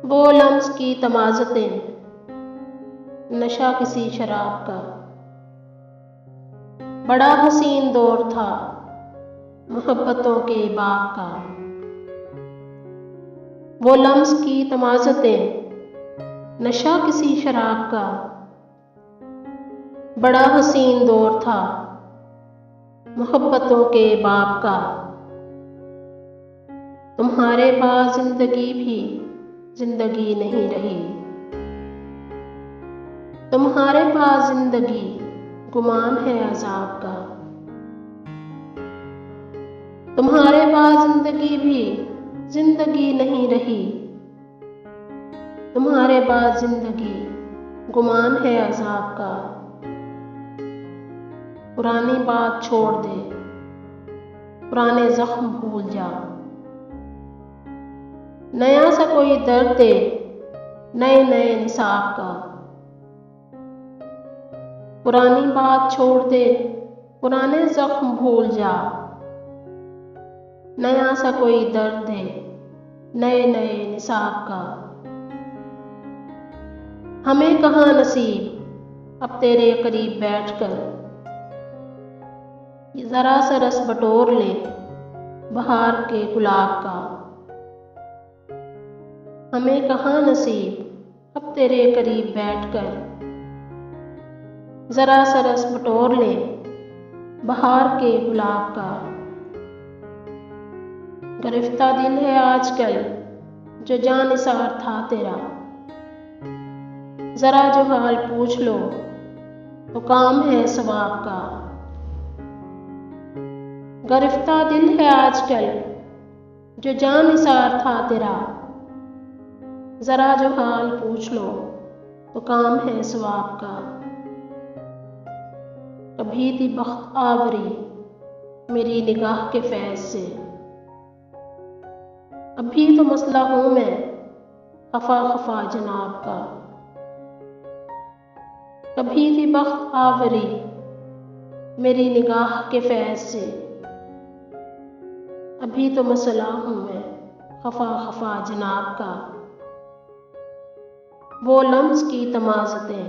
वो लम्स की तमाज़तें, नशा किसी शराब का। बड़ा हसीन दौर था मोहब्बतों के बाग का। वो लम्स की तमाज़तें, नशा किसी शराब का। बड़ा हसीन दौर था मोहब्बतों के बाग का। तुम्हारे पास जिंदगी भी जिंदगी नहीं रही। तुम्हारे पास जिंदगी गुमान है अज़ाब का। तुम्हारे पास जिंदगी भी जिंदगी नहीं रही। तुम्हारे पास जिंदगी गुमान है अज़ाब का। पुरानी बात छोड़ दे, पुराने जख्म भूल जा। नया सा कोई दर्द दे, नए नए निसाब का। पुरानी बात छोड़ दे, पुराने जख्म भूल जा। नया सा कोई दर्द दे, नए नए निसाब का। हमें कहाँ नसीब अब तेरे करीब बैठकर जरा सा रस बटोर ले बहार के गुलाब का। हमें कहाँ नसीब अब तेरे करीब बैठकर जरा सा रस बटोर ले बहार के गुलाब का। गिरफ्ता दिल है आजकल जो जानिसार था तेरा। जरा जो हाल पूछ लो तो काम है सवाब का। गिरफ्ता दिल है आजकल जो जानिसार था तेरा। जरा जो हाल पूछ लो तो काम है सवाब का। कभी थी बख्त आवरी मेरी निगाह के फैज़ से। अभी तो मसला हूँ मैं खफा खफा जनाब का। कभी थी बख्त आवरी मेरी निगाह के फैज़ से। अभी तो मसला हूँ मैं खफा खफा जनाब का। वो लम्स की तमाज़तें,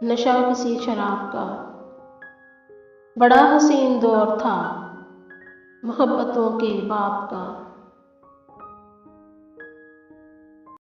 नशा किसी शराब का। बड़ा हसीन दौर था मोहब्बतों के बाब का।